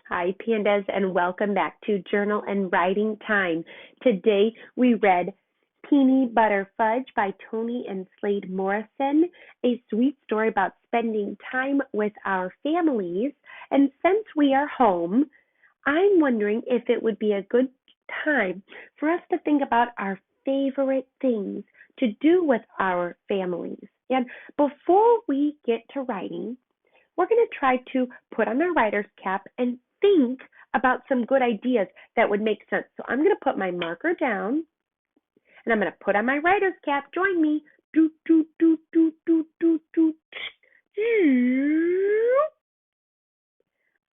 Hi, Pandas, and welcome back to Journal and Writing Time. Today we read Peanut Butter Fudge by Toni and Slade Morrison, a sweet story about spending time with our families. And since we are home, I'm wondering if it would be a good time for us to think about our favorite things to do with our families. And before we get to writing, we're going to try to put on our writer's cap and think about some good ideas that would make sense. So I'm going to put my marker down and I'm going to put on my writer's cap. Join me. Do, do, do, do, do, do, do.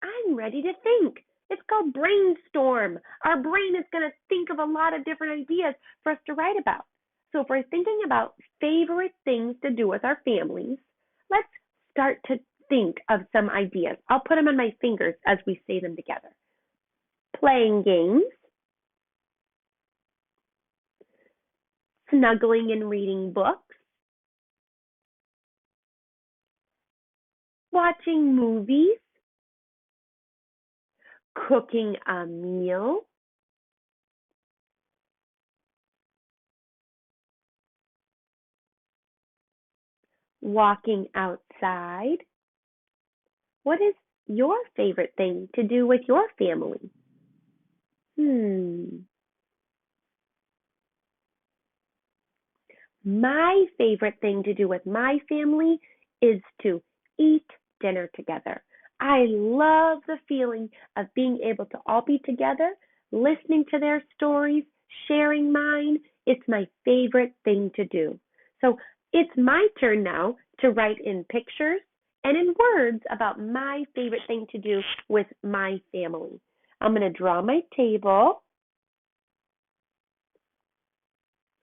I'm ready to think. It's called Brainstorm. Our brain is going to think of a lot of different ideas for us to write about. So if we're thinking about favorite things to do with our families, let's start to think of some ideas. I'll put them on my fingers as we say them together. Playing games, snuggling and reading books, watching movies, cooking a meal, walking outside. What is your favorite thing to do with your family? My favorite thing to do with my family is to eat dinner together. I love the feeling of being able to all be together, listening to their stories, sharing mine. It's my favorite thing to do. So it's my turn now to write in pictures and in words about my favorite thing to do with my family. I'm going to draw my table.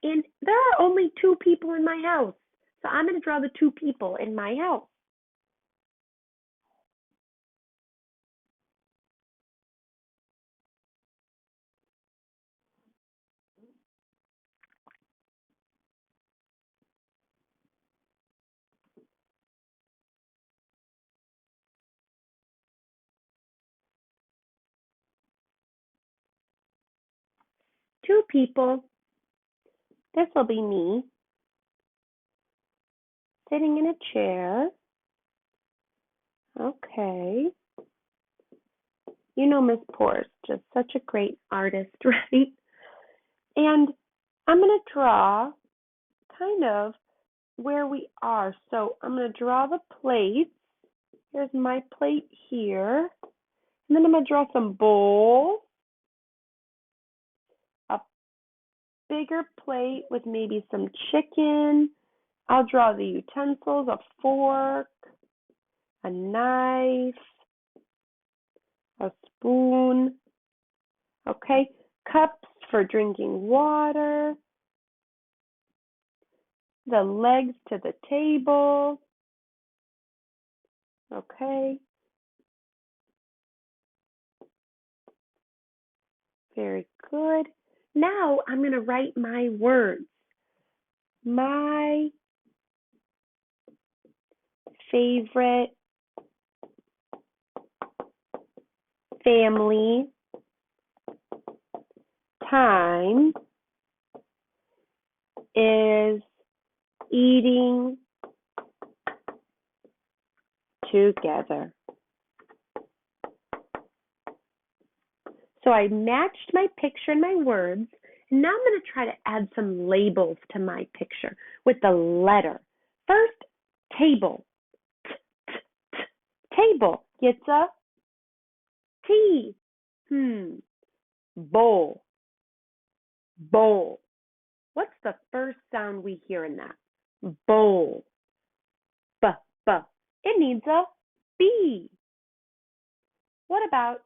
And there are only 2 people in my house. So I'm going to draw the 2 people in my house. Two people. This will be me sitting in a chair. Okay. You know Miss Poor's just such a great artist, right? And I'm going to draw kind of where we are. So I'm going to draw the plates. Here's my plate here. And then I'm going to draw some bowls. A bigger plate with maybe some chicken. I'll draw the utensils, a fork, a knife, a spoon, okay, cups for drinking water, the legs to the table, okay, very good. Now I'm going to write my words. My favorite family time is eating together. So I matched my picture and my words, and now I'm going to try to add some labels to my picture with the letter. First, table. Table gets a T. Bowl. Bowl. What's the first sound we hear in that? Bowl. B, b. It needs a B. What about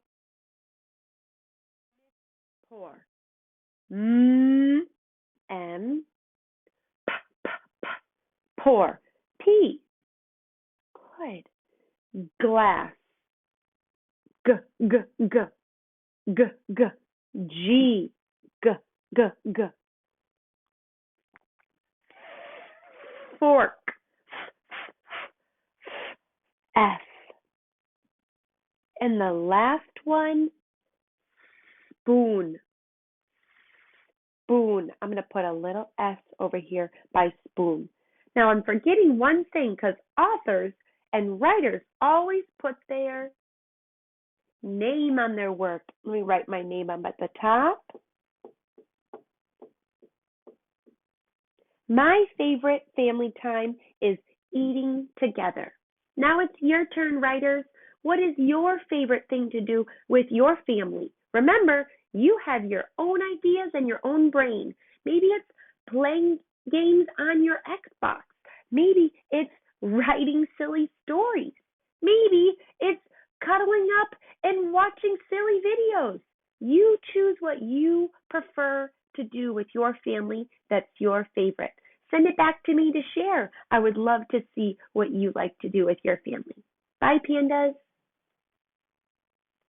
pour? M, p, p, p. Pour. P. Good. Glass. G, g, g. G, g. G. G, g, g. Fork. F. And the last one, spoon. Spoon. I'm going to put a little S over here by spoon. Now I'm forgetting one thing because authors and writers always put their name on their work. Let me write my name up at the top. My favorite family time is eating together. Now it's your turn, writers. What is your favorite thing to do with your family? Remember, you have your own ideas and your own brain. Maybe it's playing games on your Xbox. Maybe it's writing silly stories. Maybe it's cuddling up and watching silly videos. You choose what you prefer to do with your family that's your favorite. Send it back to me to share. I would love to see what you like to do with your family. Bye, pandas.